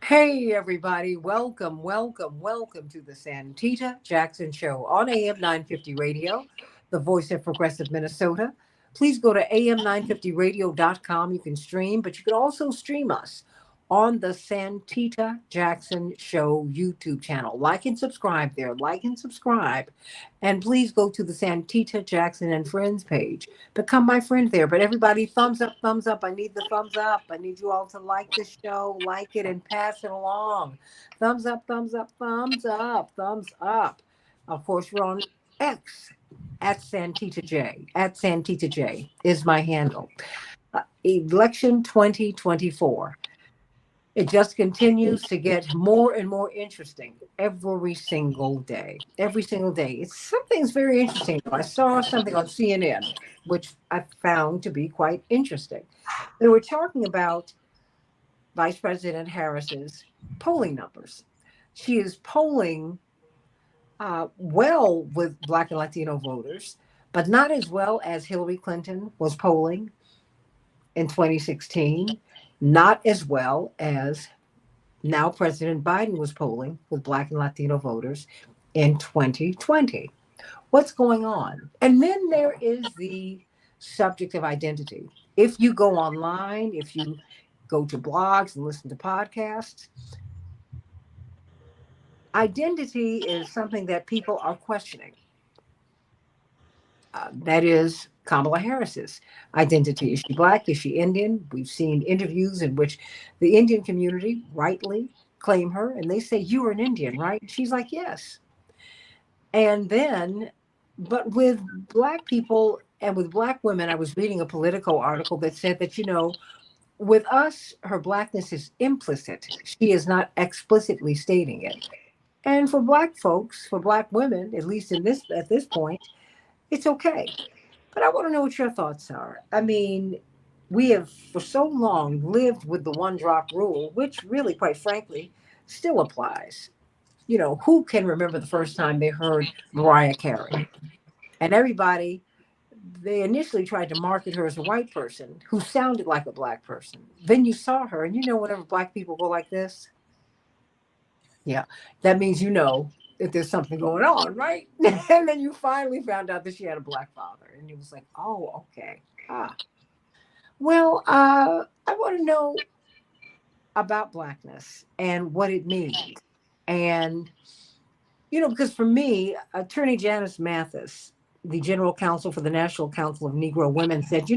Hey, everybody. Welcome to the Santita Jackson Show on AM 950 Radio, the voice of progressive Minnesota. Please go to am950radio.com. You can stream, but you can also stream us on the Santita Jackson Show YouTube channel. Like and subscribe there. Like and subscribe. And please go to the Santita Jackson and Friends page. Become my friend there. But everybody, thumbs up, thumbs up. I need the thumbs up. I need you all to like the show, like it, and pass it along. Thumbs up, thumbs up, thumbs up, thumbs up. Of course, we're on X at Santita J. At Santita J is my handle. Election 2024. It just continues to get more and more interesting every single day. Every single day. Something's very interesting. I saw something on CNN, which I found to be quite interesting. They were talking about Vice President Harris's polling numbers. She is polling well with Black and Latino voters, but not as well as Hillary Clinton was polling in 2016, not as well as now President Biden was polling with Black and Latino voters in 2020. What's going on? And then there is the subject of identity. If you go online, if you go to blogs and listen to podcasts, identity is something that people are questioning. That is Kamala Harris's identity. Is she Black? Is she Indian? We've seen interviews in which the Indian community rightly claim her and they say, "You are an Indian, right?" She's like, "Yes." And then, but with Black people and with Black women, I was reading a Politico article that said that, with us, her Blackness is implicit. She is not explicitly stating it. And for Black folks, for Black women, at least at this point, it's okay. But I want to know what your thoughts are. I mean, we have for so long lived with the one drop rule, which really, quite frankly, still applies. Who can remember the first time they heard Mariah Carey? And everybody, they initially tried to market her as a white person who sounded like a Black person. Then you saw her, and whenever Black people go like this, yeah, that means that there's something going on, right? And then you finally found out that she had a Black father, and it was like, oh, okay. Well, I want to know about Blackness and what it means. And, because for me, Attorney Janice Mathis, the General Counsel for the National Council of Negro Women, said,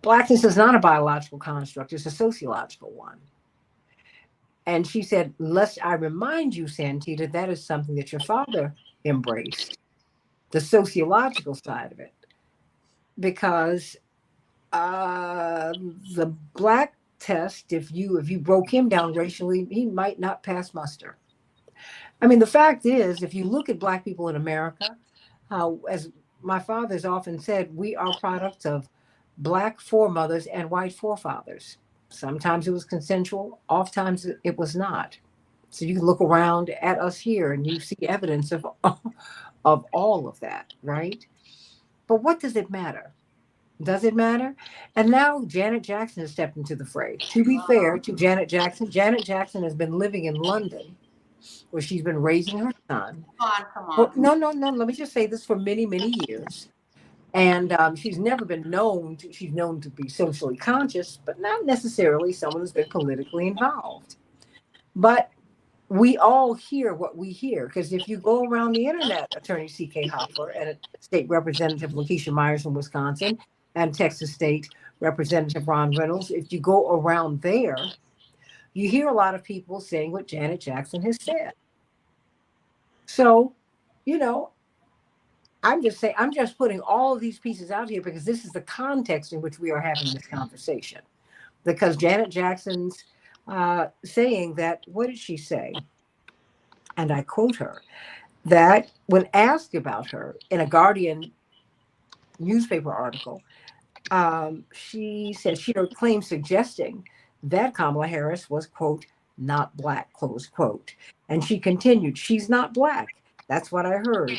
Blackness is not a biological construct, it's a sociological one. And she said, lest I remind you, Santita, that is something that your father embraced, the sociological side of it. Because the Black test, if you broke him down racially, he might not pass muster. I mean, the fact is, if you look at Black people in America, as my father's often said, we are products of Black foremothers and white forefathers. Sometimes it was consensual, oftentimes it was not. So you can look around at us here and you see evidence of all of that, right? But what does it matter? Does it matter? And now Janet Jackson has stepped into the fray. To be fair to Janet Jackson has been living in London where she's been raising her son. Come on. Well, no. Let me just say this for many, many years. And she's never been she's known to be socially conscious, but not necessarily someone who's been politically involved. But we all hear what we hear, because if you go around the internet, Attorney C.K. Hopper and State Representative Lakeisha Myers from Wisconsin and Texas State Representative Ron Reynolds, if you go around there, you hear a lot of people saying what Janet Jackson has said. So, I'm just putting all of these pieces out here because this is the context in which we are having this conversation. Because Janet Jackson's saying that, what did she say? And I quote her, that when asked about her in a Guardian newspaper article, she said she heard claims suggesting that Kamala Harris was, quote, not Black, close quote. And she continued, she's not Black. That's what I heard.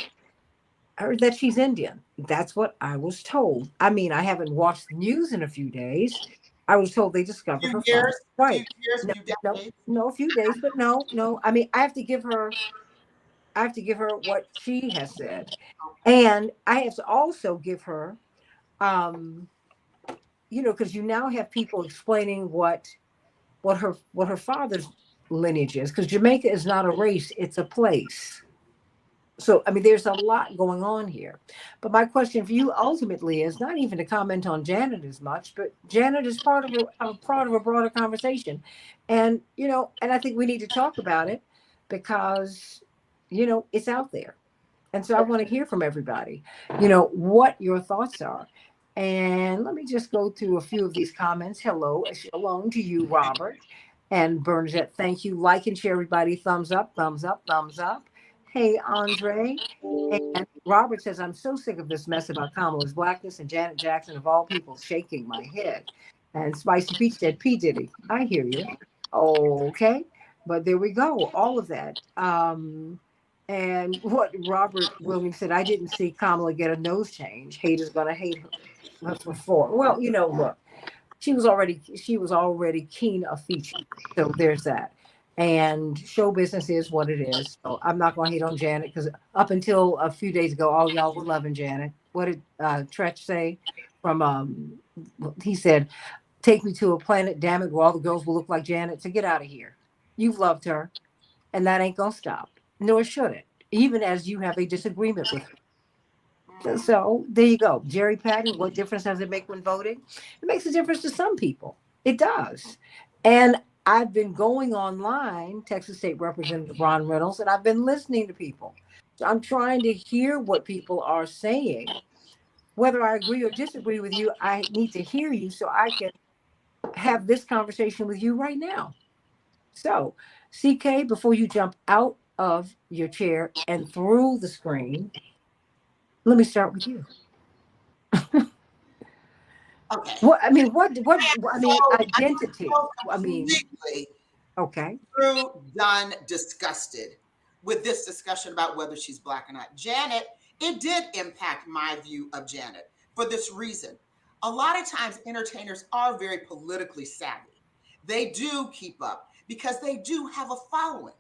I heard that she's Indian. That's what I was told. I mean, I haven't watched the news in a few days, I was told they discovered her phone. few Right. years, No, few no, decades. no, a few days, but no, no. I mean, I have to give her what she has said. Okay. And I have to also give her, um, because you now have people explaining what her father's lineage is, because Jamaica is not a race, it's a place. So, I mean, there's a lot going on here. But my question for you ultimately is not even to comment on Janet as much, but Janet is part of a broader conversation. And I think we need to talk about it because, it's out there. And so I want to hear from everybody, what your thoughts are. And let me just go through a few of these comments. Hello, shalom to you, Robert and Bernadette. Thank you. Like and share, everybody. Thumbs up, thumbs up, thumbs up. Hey, Andre. And Robert says, I'm so sick of this mess about Kamala's blackness and Janet Jackson, of all people, shaking my head. And Spicy Peach said, P. Diddy. I hear you. Okay. But there we go. All of that. And what Robert Williams said, I didn't see Kamala get a nose change. Haters gonna hate her for four. Well, look, she was already keen of feature. So there's that. And show business is what it is. So I'm not gonna hate on Janet because up until a few days ago, all y'all were loving Janet. What did Tretch say? From he said, "Take me to a planet, damn it, where all the girls will look like Janet." So get out of here. You've loved her, and that ain't gonna stop. Nor should it, even as you have a disagreement with her. So there you go. Jerry Patton, what difference does it make when voting? It makes a difference to some people. It does. And I've been going online, Texas State Representative Ron Reynolds, and I've been listening to people. So I'm trying to hear what people are saying. Whether I agree or disagree with you, I need to hear you so I can have this conversation with you right now. So, CK, before you jump out of your chair and through the screen, let me start with you. Okay. What I mean, I mean, I am identity. so I mean, completely okay. through, done, disgusted with this discussion about whether she's black or not. Janet, it did impact my view of Janet for this reason. A lot of times, entertainers are very politically savvy. They do keep up because they do have a following.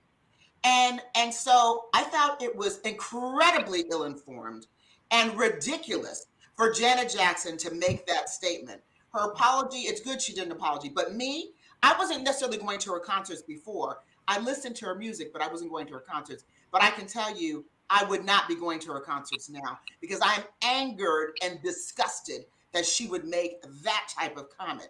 And so I thought it was incredibly ill-informed and ridiculous for Janet Jackson to make that statement. Her apology, it's good she did an apology, but me, I wasn't necessarily going to her concerts before. I listened to her music, but I wasn't going to her concerts. But I can tell you, I would not be going to her concerts now because I'm angered and disgusted that she would make that type of comment.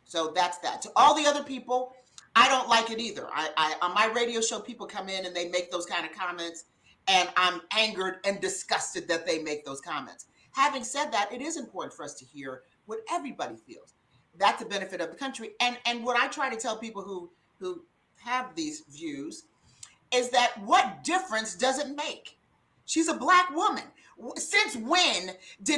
So that's that. To all the other people, I don't like it either. I on my radio show, people come in and they make those kind of comments, and I'm angered and disgusted that they make those comments. Having said that, it is important for us to hear what everybody feels. That's the benefit of the country. And what I try to tell people who have these views is that what difference does it make? She's a black woman. Since when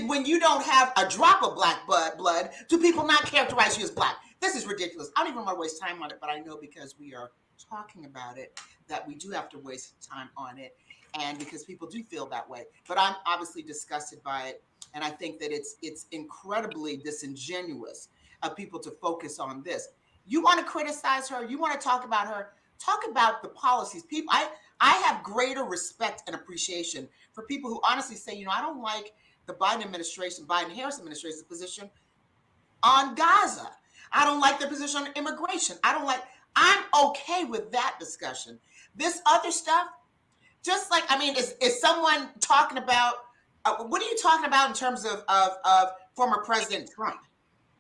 when you don't have a drop of black blood, do people not characterize you as black? This is ridiculous. I don't even want to waste time on it, but I know because we are talking about it that we do have to waste time on it, and because people do feel that way. But I'm obviously disgusted by it, and I think that it's incredibly disingenuous of people to focus on this. You want to criticize her, you want to talk about the policies. People, I have greater respect and appreciation for people who honestly say, I don't like the Biden Harris administration's position on Gaza. I don't like their position on immigration. I'm okay with that discussion. This other stuff, just like, I mean, is someone talking about, what are you talking about in terms of former President Trump?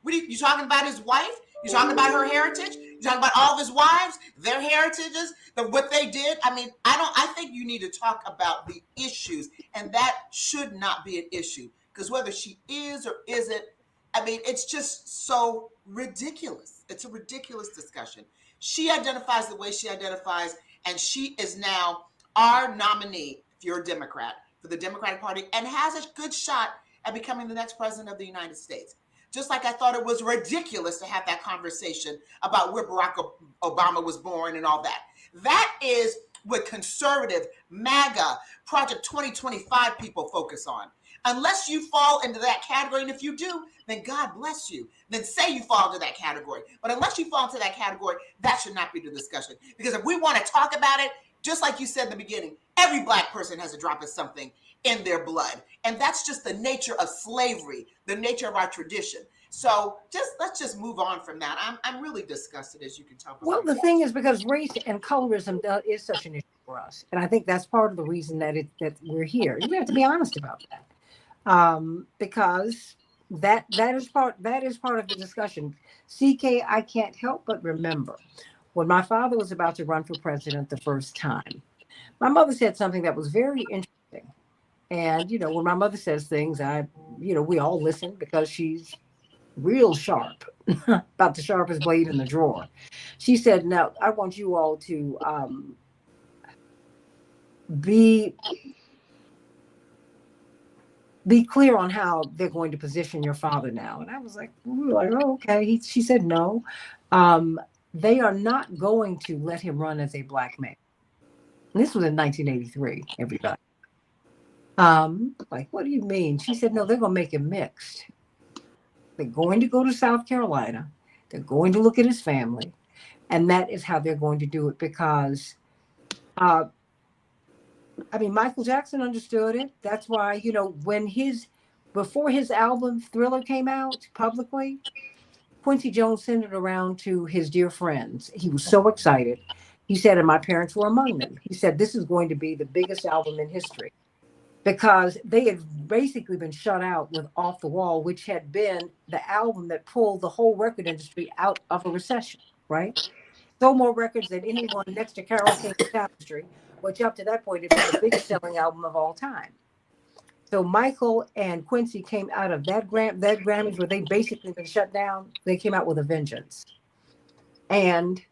What are you talking about his wife? You're talking about her heritage? You're talking about all of his wives, their heritages, what they did? I mean, I think you need to talk about the issues, and that should not be an issue. Because whether she is or isn't, I mean, it's just so ridiculous. It's a ridiculous discussion. She identifies the way she identifies, and she is now our nominee, if you're a Democrat, for the Democratic Party, and has a good shot at becoming the next president of the United States. Just like I thought it was ridiculous to have that conversation about where Barack Obama was born and all that. That is what conservative, MAGA, Project 2025 people focus on. unless you fall into that category. And if you do, then God bless you. Then say you fall into that category. But unless you fall into that category, that should not be the discussion. Because if we want to talk about it, just like you said in the beginning, every Black person has a drop of something in their blood. And that's just the nature of slavery, the nature of our tradition. So let's just move on from that. I'm really disgusted, as you can tell from Well, my the voice. thing is, because race and colorism is such an issue for us, and I think that's part of the reason that we're here. We have to be honest about that, because that is part of the discussion. CK, I can't help but remember when my father was about to run for president the first time. My mother said something that was very interesting, and when my mother says things, we all listen because she's real sharp, about the sharpest blade in the drawer. She said, "Now I want you all to be be clear on how they're going to position your father now." And I was like, we were like, "Oh, okay." She said, "No, um, they are not going to let him run as a black man." And this was in 1983. Everybody, like, what do you mean? She said, "No, they're going to make him mixed. They're going to go to South Carolina. They're going to look at his family, and that is how they're going to do it because." Uh, I mean, Michael Jackson understood it. That's why, before his album Thriller came out publicly, Quincy Jones sent it around to his dear friends. He was so excited. He said, and my parents were among them. He said, this is going to be the biggest album in history because they had basically been shut out with Off the Wall, which had been the album that pulled the whole record industry out of a recession, right? Sold more records than anyone next to Carole King's Tapestry, which up to that point had been the biggest selling album of all time. So Michael and Quincy came out of that Grammys where they basically been shut down. They came out with a vengeance. And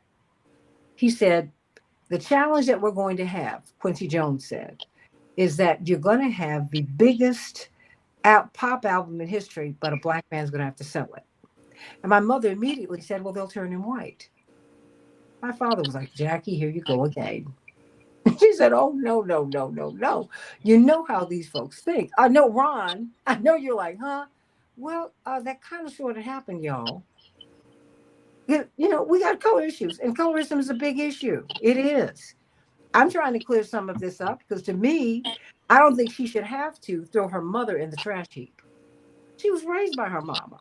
he said, the challenge that we're going to have, Quincy Jones said, is that you're going to have the biggest pop album in history, but a black man's going to have to sell it. And my mother immediately said, well, they'll turn him white. My father was like, Jackie, here you go again. She said, oh, no, no, no, no, no. You know how these folks think. I know, Ron, I know you're like, huh? Well, that kind of sort of happened, y'all. We got color issues, and colorism is a big issue. It is. I'm trying to clear some of this up because to me, I don't think she should have to throw her mother in the trash heap. She was raised by her mama,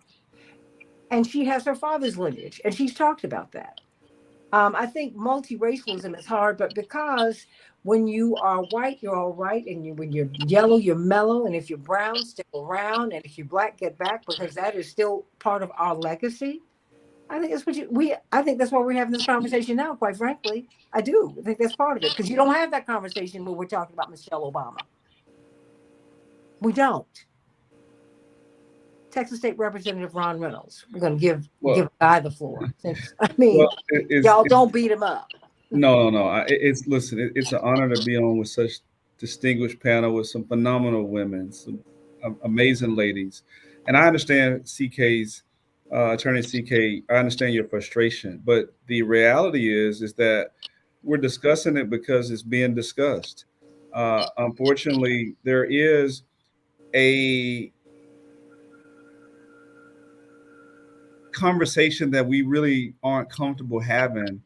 and she has her father's lineage, and she's talked about that. I think multiracialism is hard, but because when you are white, you're all right, and when you're yellow, you're mellow, and if you're brown, stick around, and if you're black, get back, because that is still part of our legacy. I think that's I think that's why we're having this conversation now. Quite frankly, I do. I think that's part of it because you don't have that conversation when we're talking about Michelle Obama. We don't. Texas State Representative Ron Reynolds. We're going to give a guy the floor. Since I mean, Well, it's, y'all it's don't beat him up. no, no, no. It's listen. It's an honor to be on with such distinguished panel with some phenomenal women, some amazing ladies, and I understand CK's attorney CK. I understand your frustration, but the reality is that we're discussing it because it's being discussed. Unfortunately, there is a conversation that we really aren't comfortable having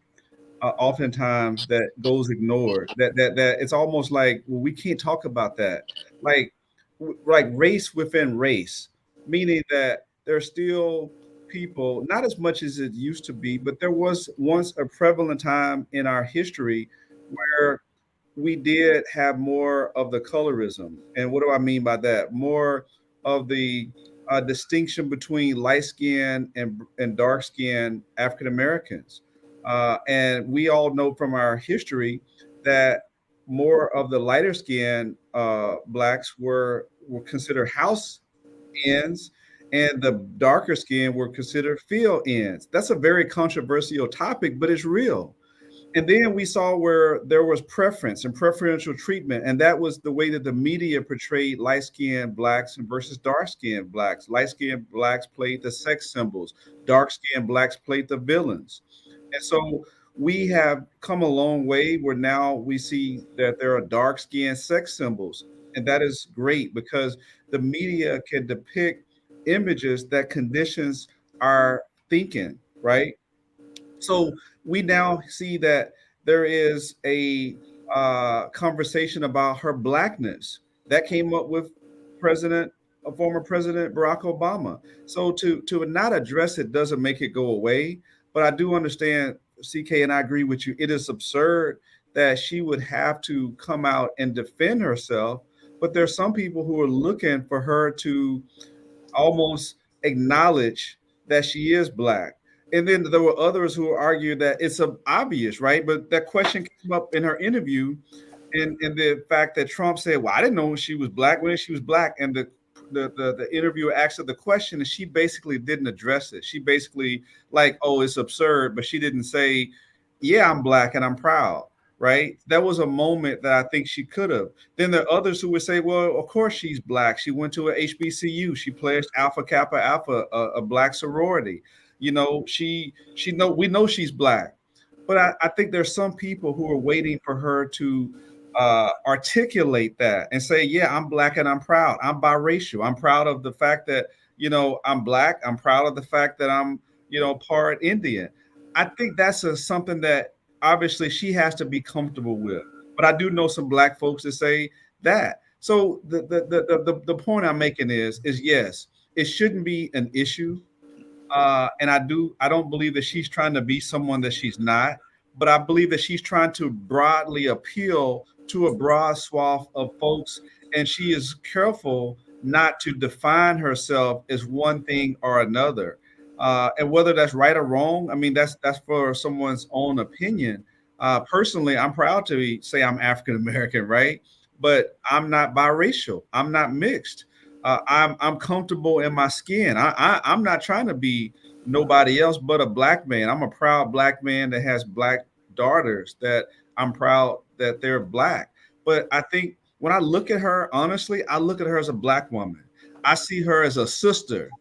oftentimes that goes ignored. That it's almost like, well, we can't talk about that. Like like race within race, meaning that there's still people, not as much as it used to be, but there was once a prevalent time in our history where we did have more of the colorism. And what do I mean by that? More of the distinction between light skin and dark skin African Americans. And we all know from our history that more of the lighter skin blacks were considered house ends, and the darker skin were considered field ends. That's a very controversial topic, but it's real. And then we saw where there was preference and preferential treatment, and that was the way that the media portrayed light-skinned blacks versus dark-skinned blacks. Light-skinned blacks played the sex symbols, dark-skinned blacks played the villains. And so we have come a long way where now we see that there are dark-skinned sex symbols and that is great because the media can depict images that conditions our thinking, right? So we now see that there is a conversation about her blackness that came up with President, former President Barack Obama. So to not address it doesn't make it go away. But I do understand, CK, and I agree with you. It is absurd that she would have to come out and defend herself. But there's some people who are looking for her to almost acknowledge that she is black. And then there were others who argued that it's obvious, right? But that question came up in her interview, and the fact that Trump said, "Well, I didn't know she was black when she was black," and the interviewer asked her the question, and she basically didn't address it. She basically like, "Oh, it's absurd," but she didn't say, "Yeah, I'm black and I'm proud." Right? That was a moment that I think she could have. Then there are others who would say, "Well, of course she's black. She went to a HBCU. She pledged Alpha Kappa Alpha, a black sorority. You know, she know we know she's black." But I think there's some people who are waiting for her to articulate that and say, "Yeah, I'm black and I'm proud. I'm biracial. I'm proud of the fact that I'm black. I'm proud of the fact that I'm part Indian." I think that's something that obviously she has to be comfortable with. But I do know some black folks that say that. So the point I'm making is yes, it shouldn't be an issue. And I don't believe that she's trying to be someone that she's not, but I believe that she's trying to broadly appeal to a broad swath of folks, and she is careful not to define herself as one thing or another. And whether that's right or wrong, I mean that's for someone's own opinion. Personally, I'm proud to say I'm African American, right? But I'm not biracial. I'm not mixed. I'm comfortable in my skin. I'm not trying to be nobody else but a black man. I'm a proud black man that has black daughters that I'm proud that they're black. But I think when I look at her, honestly, I look at her as a black woman. I see her as a sister.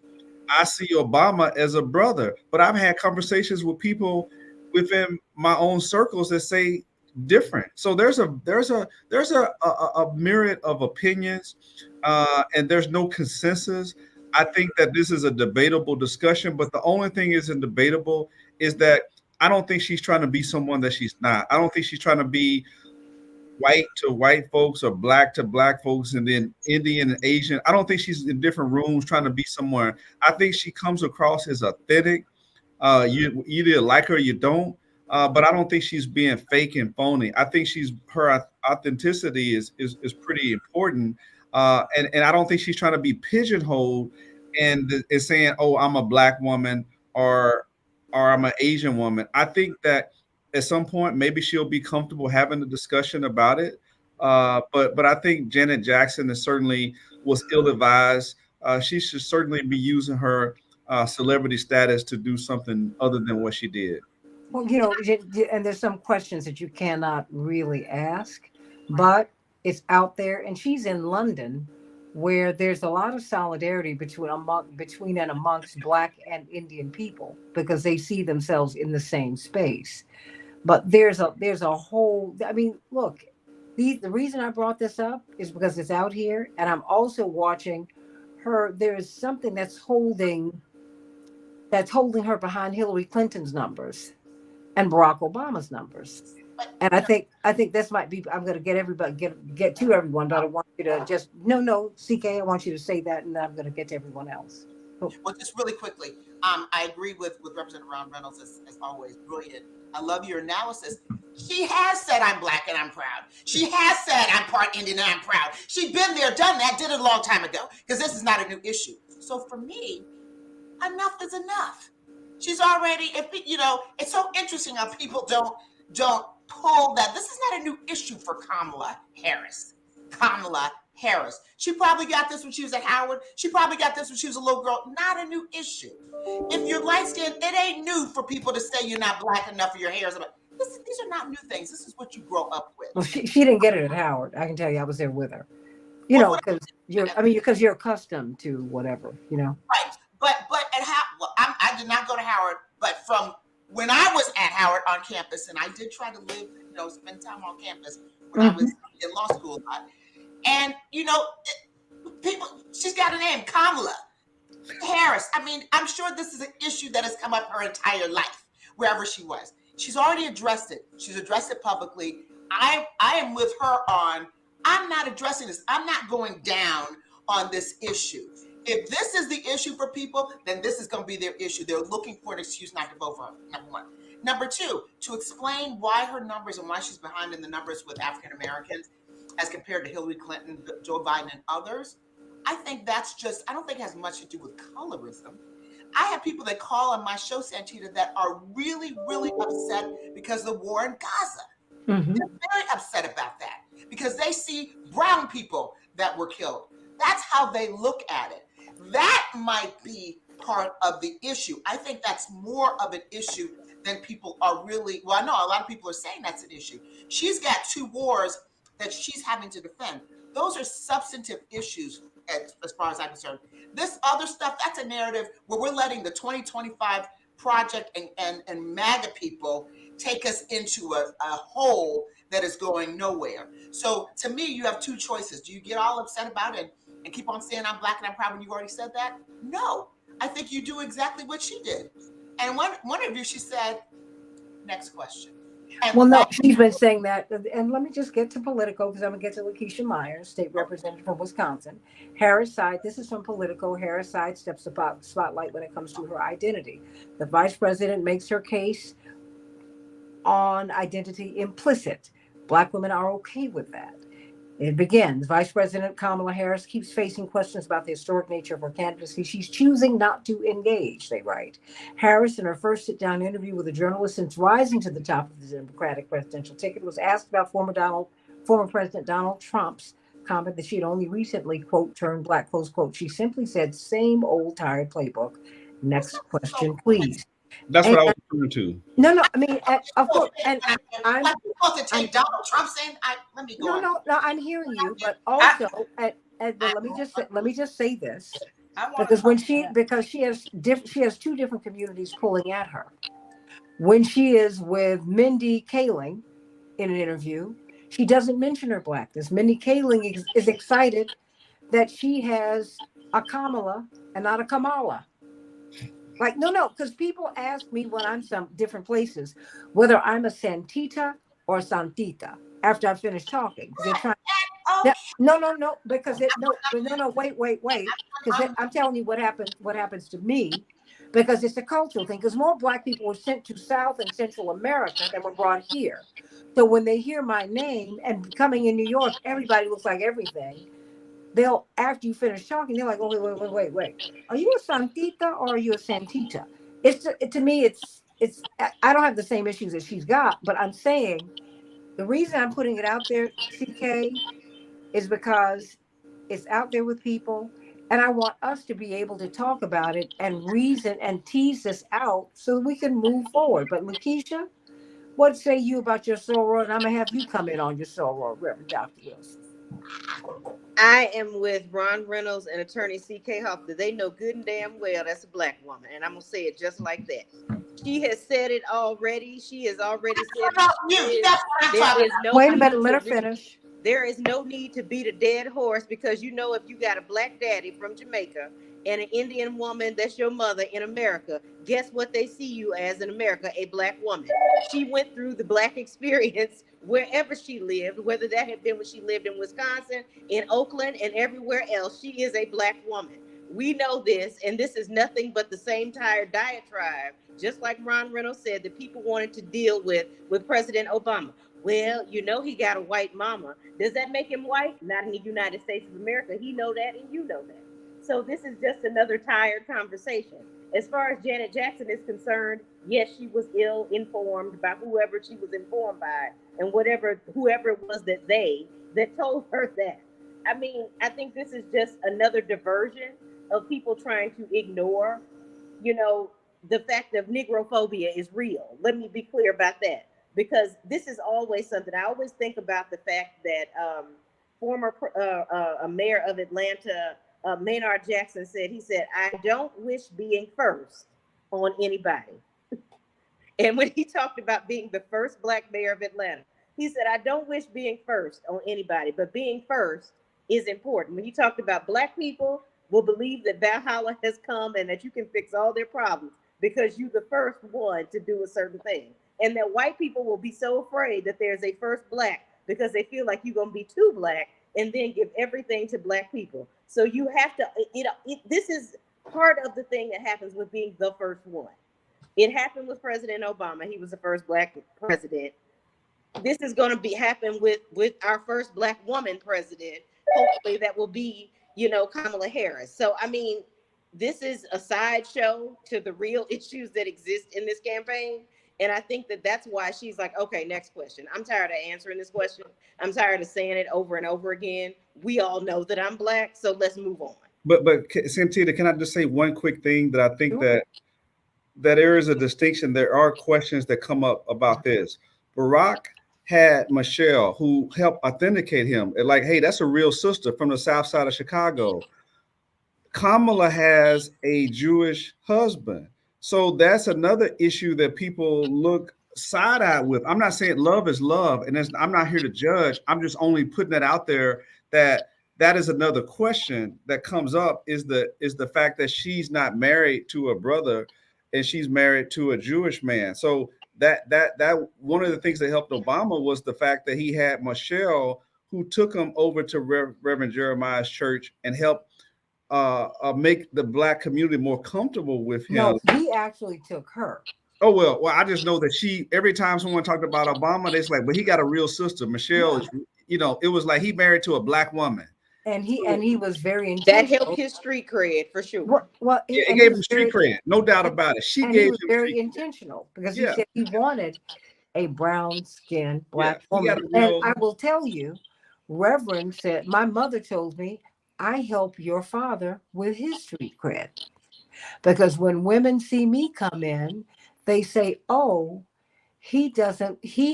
I see Obama as a brother. But I've had conversations with people within my own circles that say different. So there's a myriad of opinions, and there's no consensus. I think that this is a debatable discussion, but the only thing isn't debatable is that I don't think she's trying to be someone that she's not. I don't think she's trying to be white to white folks or black to black folks and then Indian and Asian. I don't think she's in different rooms trying to be somewhere. I think she comes across as authentic. You either like her or you don't. But I don't think she's being fake and phony. I think her authenticity is pretty important. And I don't think she's trying to be pigeonholed and is saying, "Oh, I'm a black woman," or "I'm an Asian woman." I think that at some point maybe she'll be comfortable having a discussion about it. But I think Janet Jackson is certainly was ill advised. She should certainly be using her celebrity status to do something other than what she did. Well, and there's some questions that you cannot really ask, but it's out there. And she's in London, where there's a lot of solidarity between and amongst Black and Indian people because they see themselves in the same space. But there's a whole. I mean, look, the reason I brought this up is because it's out here, and I'm also watching her. There's something that's holding her behind Hillary Clinton's numbers and Barack Obama's numbers. And I think this might be. I'm going to get everybody get to everyone, but I want you to just no, CK. I want you to say that, and then I'm going to get to everyone else. Well, just really quickly, I agree with Representative Ron Reynolds as always. Brilliant. I love your analysis. She has said I'm black and I'm proud. She has said I'm part Indian and I'm proud. She's been there, done that, did it a long time ago. Because this is not a new issue. So for me, enough is enough. She's already, it's so interesting how people don't pull that. This is not a new issue for Kamala Harris. Kamala Harris. She probably got this when she was at Howard. She probably got this when she was a little girl. Not a new issue. If you're light skinned, it ain't new for people to say you're not black enough or your hair is. These are not new things. This is what you grow up with. Well, she didn't get it at Howard. I can tell you, I was there with her. Because you're accustomed to whatever. Right. But at Howard, I did not go to Howard. But from when I was at Howard on campus, and I did try to live, spend time on campus when I was in law school. And, people, she's got a name, Kamala Harris. I mean, I'm sure this is an issue that has come up her entire life, wherever she was. She's already addressed it. She's addressed it publicly. I am with her on, I'm not addressing this. I'm not going down on this issue. If this is the issue for people, then this is going to be their issue. They're looking for an excuse not to vote for her, number one. Number two, to explain why her numbers and why she's behind in the numbers with African Americans as compared to Hillary Clinton, Joe Biden, and others, I think that's just, I don't think it has much to do with colorism. I have people that call on my show, Santita, that are really, really upset because of the war in Gaza. Mm-hmm. They're very upset about that because they see brown people that were killed. That's how they look at it. That might be part of the issue. I think that's more of an issue than people are really, well, I know a lot of people are saying that's an issue. She's got 2 wars that she's having to defend. Those are substantive issues as far as I'm concerned. This other stuff, that's a narrative where we're letting the 2025 project and MAGA people take us into a hole that is going nowhere. So to me, you have 2 choices. Do you get all upset about it and keep on saying I'm black and I'm proud when you've already said that? No, I think you do exactly what she did. And one interview, she said, next question. And well, no, she's been saying that. And let me just get to Politico because I'm going to get to Lakeisha Myers, state representative from Wisconsin. Harris side, this is from Politico. Harris side steps about spotlight when it comes to her identity. The vice president makes her case on identity implicit. Black women are okay with that. It begins. Vice President Kamala Harris keeps facing questions about the historic nature of her candidacy. She's choosing not to engage, they write. Harris, in her first sit-down interview with a journalist since rising to the top of the Democratic presidential ticket, was asked about former President Donald Trump's comment that she had only recently, quote, turned black, close quote. She simply said, same old tired playbook. Next question, please. That's what I was referring to. No. I mean, of course, and I'm supposed to take Donald Trump saying, let me go. No. I'm hearing you, but also, let me just say this, because she has 2 different communities pulling at her. When she is with Mindy Kaling in an interview, she doesn't mention her blackness. Mindy Kaling is excited that she has a Kamala and not a Kamala. Like, no, because people ask me when I'm some different places whether I'm a Santita or Santita after I finish talking. They're trying. No, because wait. Because I'm telling you what happens to me, because it's a cultural thing. Because more black people were sent to South and Central America than were brought here. So when they hear my name and coming in New York, everybody looks like everything. They'll, after you finish talking, they're like, oh, wait. Are you a Santita or are you a Santita? To me, it's I don't have the same issues that she's got, but I'm saying the reason I'm putting it out there, CK, is because it's out there with people, and I want us to be able to talk about it and reason and tease this out so we can move forward. But Lakeisha, what say you about your soror? And I'm gonna have you come in on your soror, Reverend Dr. Wilson. I am with Ron Reynolds and attorney C.K. Hoffman. They know good and damn well that's a black woman. And I'm going to say it just like that. She has said it already. She has already said it. Wait a minute, let her finish. There is no need to beat a dead horse because if you got a black daddy from Jamaica and an Indian woman that's your mother in America, guess what they see you as in America? A black woman. She went through the black experience wherever she lived, whether that had been when she lived in Wisconsin, in Oakland, and everywhere else. She is a black woman. We know this, and this is nothing but the same tired diatribe, just like Ron Reynolds said, that people wanted to deal with President Obama. Well, he got a white mama. Does that make him white? Not in the United States of America. He know that, and you know that. So this is just another tired conversation. As far as Janet Jackson is concerned, yes, she was ill-informed by whoever she was informed by, and whoever it was that told her that. I mean, I think this is just another diversion of people trying to ignore, the fact of Negrophobia is real. Let me be clear about that, because this is always something. I always think about the fact that former mayor of Atlanta, Maynard Jackson said, I don't wish being first on anybody. And when he talked about being the first black mayor of Atlanta, he said, I don't wish being first on anybody, but being first is important. When he talked about black people will believe that Valhalla has come and that you can fix all their problems because you're the first one to do a certain thing. And that white people will be so afraid that there's a first black because they feel like you're going to be too black and then give everything to black people. So you have to, this is part of the thing that happens with being the first one. It happened with President Obama. He was the first black president. This is going to be happen with our first black woman president. Hopefully that will be, Kamala Harris. So I mean, this is a sideshow to the real issues that exist in this campaign. And I think that that's why she's like, okay, next question. I'm tired of answering this question. I'm tired of saying it over and over again. We all know that I'm black, so let's move on. But Santita, can I just say one quick thing that I think Sure. that there is a distinction. There are questions that come up about this. Barack had Michelle who helped authenticate him. And like, hey, that's a real sister from the south side of Chicago. Kamala has a Jewish husband. So that's another issue that people look side-eye with. I'm not saying love is love, and I'm not here to judge. I'm just only putting that out there that is another question that comes up is the fact that she's not married to a brother and she's married to a Jewish man. So that one of the things that helped Obama was the fact that he had Michelle who took him over to Reverend Jeremiah's church and helped make the black community more comfortable with him. No, he actually took her. Oh well, I just know that she. Every time someone talked about Obama, they's like, "But he got a real sister, Michelle." Is, it was like he married to a black woman, and he was very That helped intentional. his street cred for sure. Well, yeah, it and gave he him was street very, cred, no doubt about it. She and he gave was him very street intentional because he Yeah. said he wanted a brown-skinned black he got woman. a real. And I will tell you, Reverend said, my mother told me, I help your father with his street cred. Because when women see me come in, they say, oh, he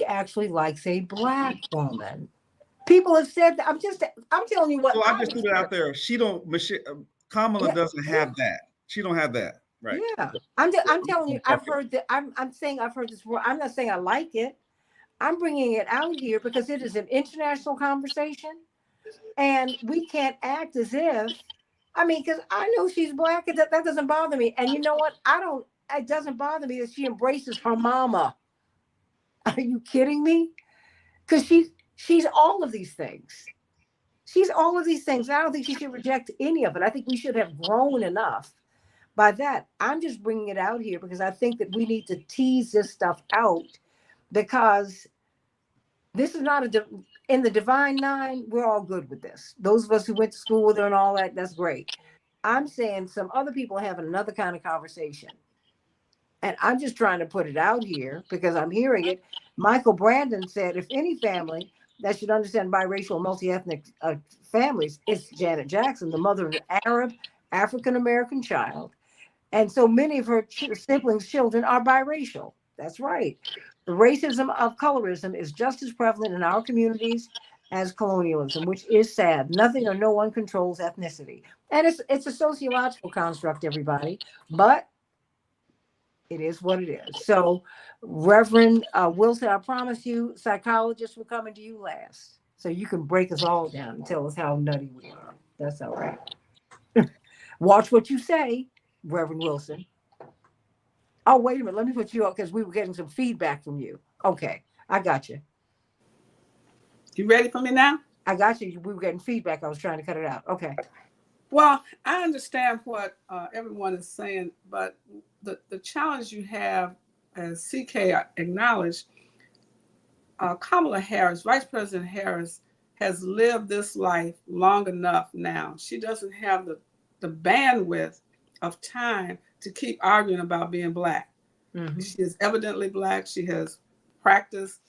actually likes a black woman. People have said that. I'm telling you what So I I've just threw it out experienced. there. She don't. Kamala Yeah, doesn't yeah, have that. She don't have that. Right. yeah. I'm telling you, I've heard that. I'm saying I've heard this word. I'm not saying I like it. I'm bringing it out here because it is an international conversation, and we can't act as if. I mean, because I know she's black, and that doesn't bother me. And you know what? I don't. It doesn't bother me that she embraces her mama. Are you kidding me? Because she's all of these things. She's all of these things. I don't think she should reject any of it. I think we should have grown enough by that. I'm just bringing it out here because I think that we need to tease this stuff out because this is not in the Divine Nine. We're all good with this. Those of us who went to school with her and all that, that's great. I'm saying some other people are having another kind of conversation. And I'm just trying to put it out here because I'm hearing it. Michael Brandon said, if any family that should understand biracial, multi-ethnic families, it's Janet Jackson, the mother of an Arab, African-American child. And so many of her siblings' children are biracial. That's right. The racism of colorism is just as prevalent in our communities as colonialism, which is sad. Nothing or no one controls ethnicity. And it's a sociological construct, everybody. But it is what it is. So, Reverend Wilson, I promise you, psychologists will coming to you last. So you can break us all down and tell us how nutty we are. That's all right. Watch what you say, Reverend Wilson. Oh, wait a minute. Let me put you up because we were getting some feedback from you. Okay. I got you. You ready for me now? I got you. We were getting feedback. I was trying to cut it out. Okay. Well, I understand what everyone is saying, but the challenge you have, as CK acknowledged, Kamala Harris, Vice President Harris, has lived this life long enough now. She doesn't have the bandwidth of time to keep arguing about being black. Mm-hmm. She is evidently black. She has practiced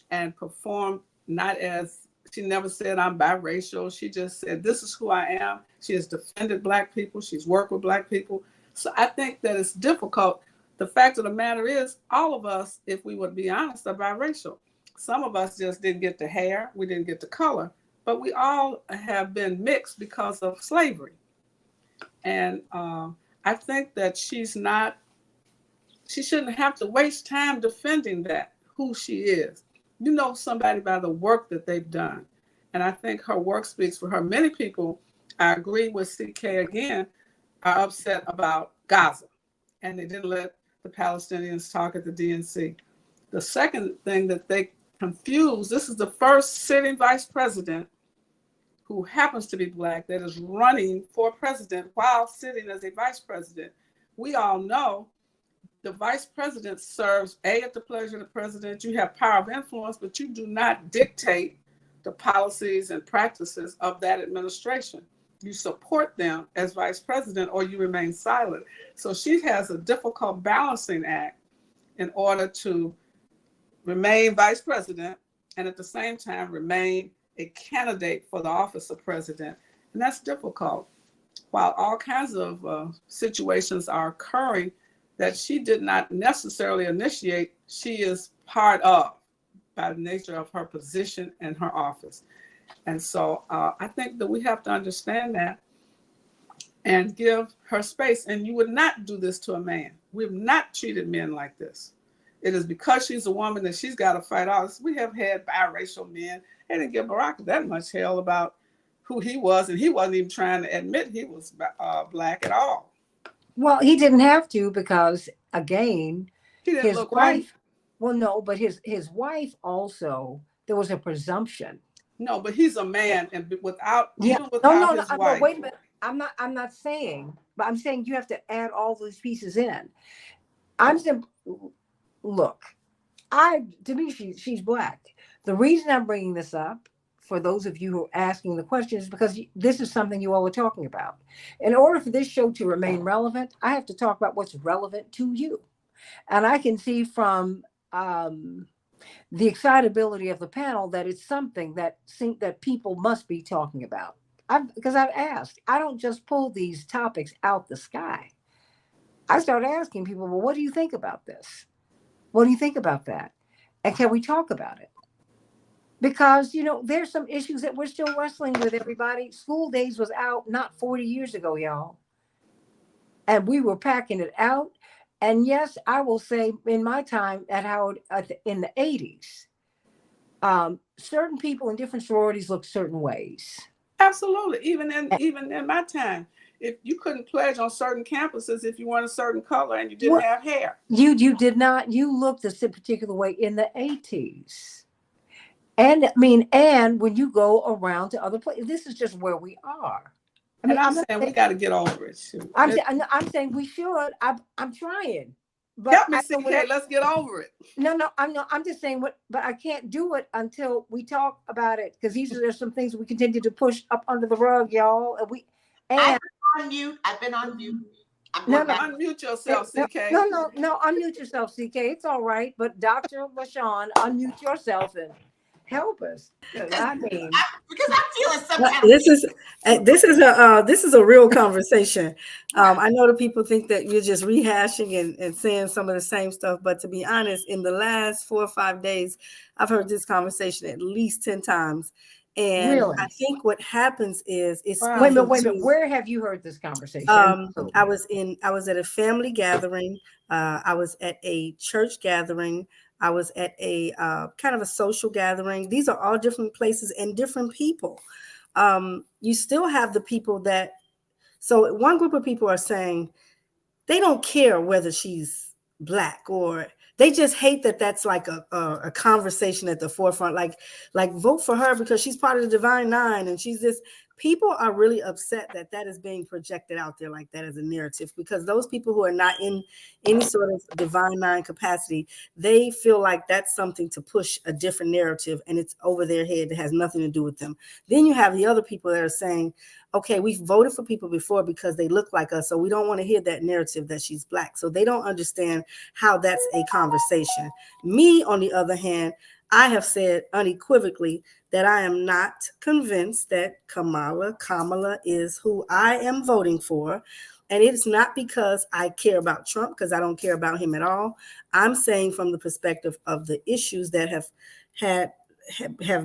and performed not as, she never said I'm biracial. She just said, this is who I am. She has defended black people. She's worked with black people. So I think that it's difficult. The fact of the matter is, all of us, if we would be honest, are biracial. Some of us just didn't get the hair. We didn't get the color. But we all have been mixed because of slavery. And I think that she shouldn't have to waste time defending that, who she is. You know somebody by the work that they've done. And I think her work speaks for her. Many people, I agree with CK again, are upset about Gaza, and they didn't let the Palestinians talk at the DNC. The second thing that they confuse, this is the first sitting vice president who happens to be Black that is running for president while sitting as a vice president. We all know the vice president serves at the pleasure of the president. You have power of influence, but you do not dictate the policies and practices of that administration. You support them as vice president or you remain silent. So she has a difficult balancing act in order to remain vice president and at the same time remain a candidate for the office of president. And that's difficult. While all kinds of situations are occurring that she did not necessarily initiate, she is part of by the nature of her position and her office. And so I think that we have to understand that and give her space. And you would not do this to a man. We've not treated men like this. It is because she's a woman that she's got to fight all this. We have had biracial men. They didn't give Barack that much hell about who he was, and he wasn't even trying to admit he was Black at all. Well, he didn't have to because, again, He didn't his look wife. right. Well, no, but his wife also. There was a presumption. No, but he's a man, and without Yeah. even without his wife. Wait a minute. I'm not saying, but I'm saying you have to add all those pieces in. I'm saying, look, to me she's Black. The reason I'm bringing this up, for those of you who are asking the question, is because this is something you all are talking about. In order for this show to remain relevant, I have to talk about what's relevant to you. And I can see from the excitability of the panel that it's something that people must be talking about. Because I've asked. I don't just pull these topics out the sky. I start asking people, well, what do you think about this? What do you think about that? And can we talk about it? Because, there's some issues that we're still wrestling with, everybody. School Days was out not 40 years ago, y'all. And we were packing it out. And yes, I will say in my time at Howard in the 80s, certain people in different sororities looked certain ways. Absolutely. Even in my time, if you couldn't pledge on certain campuses if you weren't a certain color and you didn't have hair. You did not. You looked a particular way in the 80s. And when you go around to other places, this is just where we are. I'm saying we got to get over it. I'm saying we should. I'm trying. But help me, CK. Let's get over it. No, I'm just saying but I can't do it until we talk about it, because there's some things we continue to push up under the rug, y'all. I've been on mute. Unmute yourself, CK. No, unmute yourself, CK. It's all right. But Dr. LaShawn, unmute yourself and help us. Because I'm feeling some kind of this is a real conversation. I know that people think that you're just rehashing and saying some of the same stuff, but to be honest, in the last 4 or 5 days, I've heard this conversation at least 10 times. And really? I think what happens is wait a minute. Where have you heard this conversation? I was at a family gathering. I was at a church gathering. I was at a kind of a social gathering. These are all different places and different people. You still have the people so one group of people are saying they don't care whether she's Black, or they just hate that that's like a conversation at the forefront, like vote for her because she's part of the Divine Nine and she's this. People are really upset that is being projected out there like that as a narrative, because those people who are not in any sort of Divine Nine capacity, they feel like that's something to push a different narrative and it's over their head. It has nothing to do with them. Then you have the other people that are saying, okay, we've voted for people before because they look like us, so we don't want to hear that narrative that she's Black. So they don't understand how that's a conversation. Me, on the other hand, I have said unequivocally that I am not convinced that Kamala is who I am voting for. And it's not because I care about Trump, because I don't care about him at all. I'm saying from the perspective of the issues that have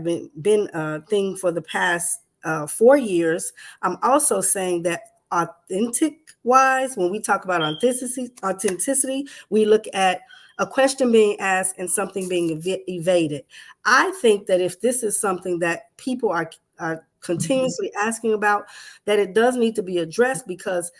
been a thing for the past 4 years. I'm also saying that authentic wise, when we talk about authenticity, we look at a question being asked and something being evaded. I think that if this is something that people are are continuously asking about, that it does need to be addressed, because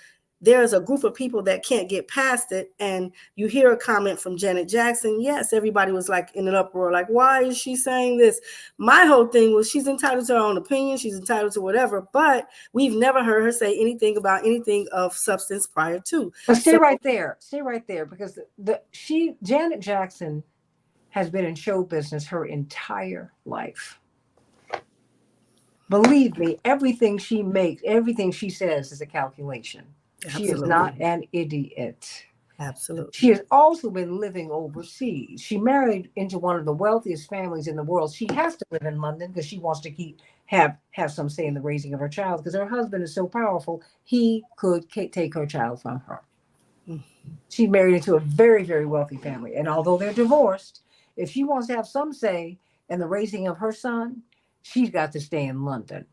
there's a group of people that can't get past it. And you hear a comment from Janet Jackson. Yes, everybody was like in an uproar, like, why is she saying this? My whole thing was, she's entitled to her own opinion. She's entitled to whatever, but we've never heard her say anything about anything of substance prior to. But stay right there. Stay right there, because Janet Jackson has been in show business her entire life. Believe me, everything she makes, everything she says is a calculation. She is Absolutely. not an idiot. Absolutely. She has also been living overseas. She married into one of the wealthiest families in the world. She has to live in London because she wants to have some say in the raising of her child, because her husband is so powerful, he could take her child from her. She married into a very, very wealthy family. And although they're divorced, if she wants to have some say in the raising of her son, she's got to stay in London.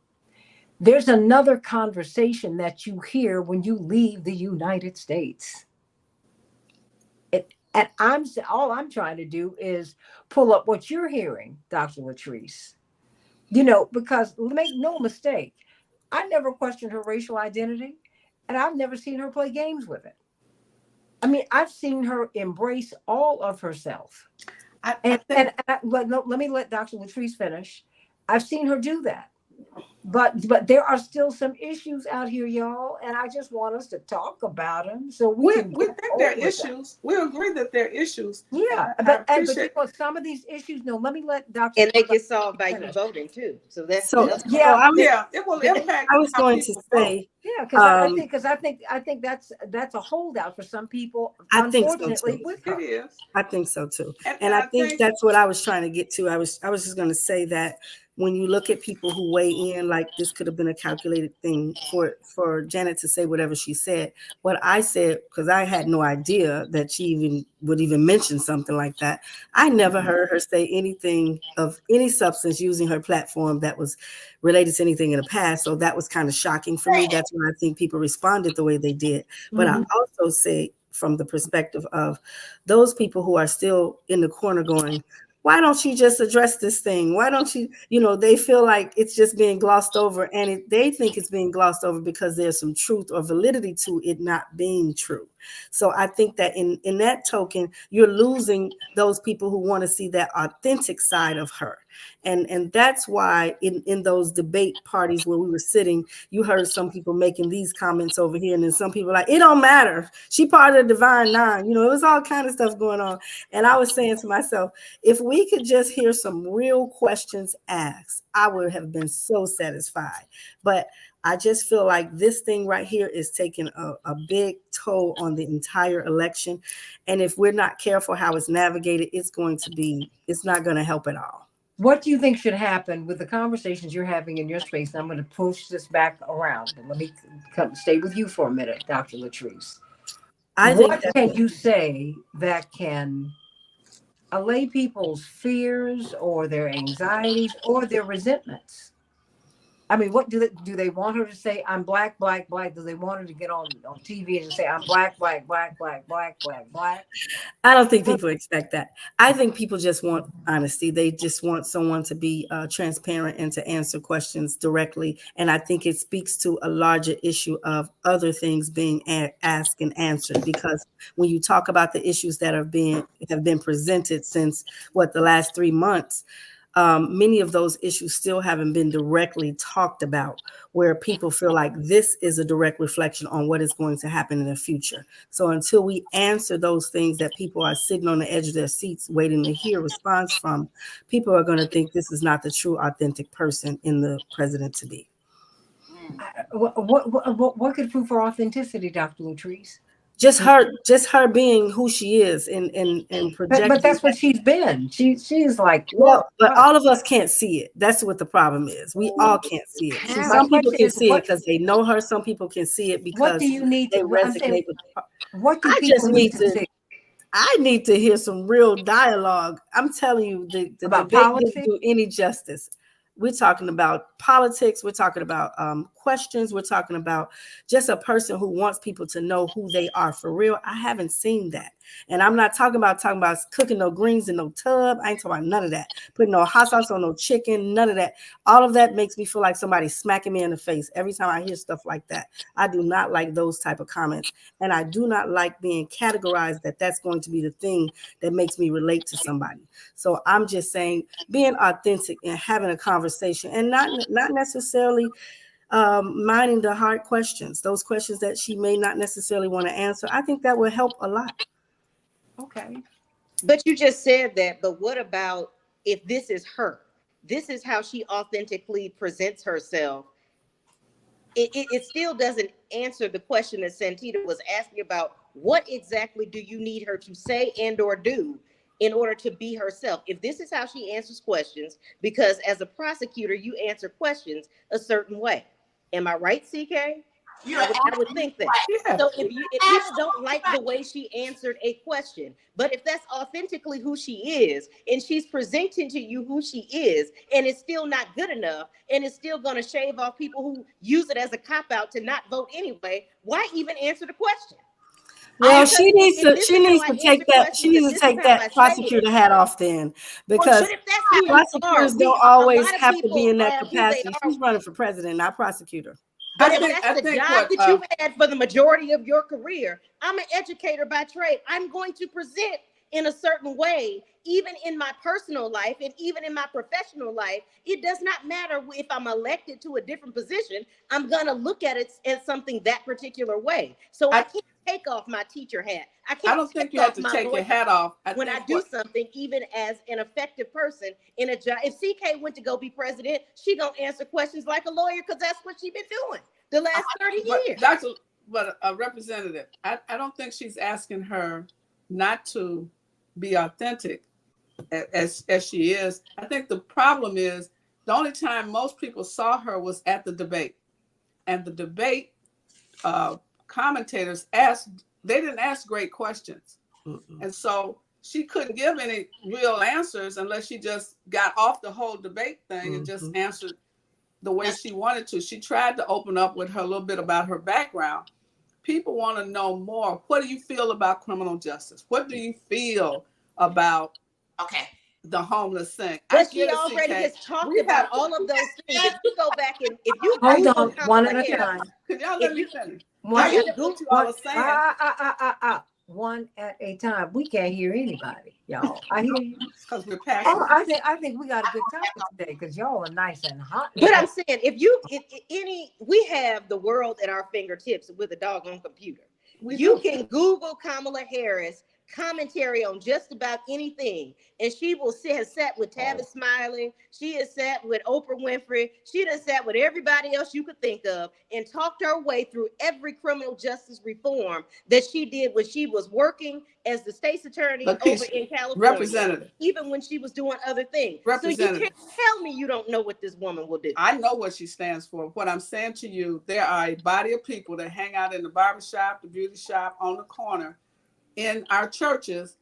There's another conversation that you hear when you leave the United States. And all I'm trying to do is pull up what you're hearing, Dr. Latrice. Because make no mistake, I never questioned her racial identity, and I've never seen her play games with it. I mean, I've seen her embrace all of herself. But let me let Dr. Latrice finish. I've seen her do that. But there are still some issues out here, y'all, and I just want us to talk about them so we think there are issues. We agree that there are issues. Yeah, but some of these issues. No, let me let Dr. And they get solved by you voting too. So that's So that's it will impact. I was going to say, yeah, because I think that's a holdout for some people. I think so Unfortunately, too. with her. It is. I think so too. And I think that's what I was trying to get to. I was just going to say that when you look at people who weigh in, like this could have been a calculated thing for Janet to say whatever she said. What I said, because I had no idea that she would even mention something like that. I never heard her say anything of any substance using her platform that was related to anything in the past. So that was kind of shocking for me. That's why I think people responded the way they did. But I also say, from the perspective of those people who are still in the corner going, why don't you just address this thing? Why don't you, they feel like it's just being glossed over, and they think it's being glossed over because there's some truth or validity to it not being true. So I think that in that token, you're losing those people who want to see that authentic side of her. And that's why in those debate parties where we were sitting, you heard some people making these comments over here, and then some people like, it don't matter. She part of the divine nine. It was all kind of stuff going on. And I was saying to myself, if we could just hear some real questions asked, I would have been so satisfied. But I just feel like this thing right here is taking a big toll on the entire election. And if we're not careful how it's navigated, it's not going to help at all. What do you think should happen with the conversations you're having in your space? I'm going to push this back around, but let me stay with you for a minute, Dr. Latrice. What can you say that can allay people's fears or their anxieties or their resentments? I mean, what do they want her to say? I'm black, black, black. Do they want her to get on TV and say I'm black, black, black, black, black, black, black? I don't think people expect that. I think people just want honesty. They just want someone to be transparent and to answer questions directly. And I think it speaks to a larger issue of other things being asked and answered. Because when you talk about the issues that have been presented since the last 3 months. Many of those issues still haven't been directly talked about, where people feel like this is a direct reflection on what is going to happen in the future. So until we answer those things that people are sitting on the edge of their seats waiting to hear a response from, people are going to think this is not the true, authentic person in the president to be. What could prove her authenticity, Dr. Latrice? Just her being who she is and projecting. But that's what she's been. She's like, well, but all of us can't see it. That's what the problem is. We all can't see it. See, some people can see it because they know her. Some people can see it because what do you need they to resonate with her. What do people need to see? I need to hear some real dialogue. I'm telling you, the debate didn't do any justice. We're talking about politics. We're talking about questions. We're talking about just a person who wants people to know who they are for real. I haven't seen that. And I'm not talking about cooking no greens in no tub. I ain't talking about none of that. Putting no hot sauce on no chicken, none of that. All of that makes me feel like somebody's smacking me in the face every time I hear stuff like that. I do not like those type of comments. And I do not like being categorized that that's going to be the thing that makes me relate to somebody. So I'm just saying, being authentic and having a conversation, and not necessarily minding the hard questions, those questions that she may not necessarily want to answer. I think that will help a lot. Okay. But you just said that. But what about if this is her? This is how she authentically presents herself. It still doesn't answer the question that Santita was asking about. What exactly do you need her to say and or do in order to be herself? If this is how she answers questions, because as a prosecutor, you answer questions a certain way. Am I right, CK? I would think that. Yeah. So if people don't like the way she answered a question, but if that's authentically who she is, and she's presenting to you who she is, and it's still not good enough, and it's still going to shave off people who use it as a cop out to not vote anyway, why even answer the question? Well, she needs to take that prosecutor hat off then, because but if that's who you prosecutors are, don't always have to be in that capacity. She's running for president, not prosecutor. But if that's the job that you've had for the majority of your career, I'm an educator by trade. I'm going to present in a certain way, even in my personal life and even in my professional life. It does not matter if I'm elected to a different position. I'm going to look at it as something that particular way. So I can't take off my teacher hat. I don't think you have to take your hat off. When I do something, even as an effective person in a job. If CK went to go be president, she gonna answer questions like a lawyer, because that's what she's been doing the last 30 years. But a representative, I don't think she's asking her not to be authentic as she is. I think the problem is the only time most people saw her was at the debate, and the debate commentators they didn't ask great questions. And so she couldn't give any real answers unless she just got off the whole debate thing and just answered the way she wanted to. She tried to open up with her a little bit about her background. People want to know more. What do you feel about criminal justice? What do you feel about the homeless thing? But she already has talked about all of those things. If you go back and if you hold on one at a time. Can y'all let me finish? One at a time. We can't hear anybody, y'all. I hear you. Because we're passionate. Oh, I think we got a good topic today because y'all are nice and hot. But I'm saying, we have the world at our fingertips with a doggone computer. You can Google Kamala Harris commentary on just about anything, and she has sat with Tavis Smiley, she has sat with Oprah Winfrey, she has sat with everybody else you could think of, and talked her way through every criminal justice reform that she did when she was working as the state's attorney over in California, representative, even when she was doing other things. So you can't tell me you don't know what this woman will do. I know what she stands for. What I'm saying to you, there are a body of people that hang out in the barbershop, the beauty shop, on the corner, in our churches,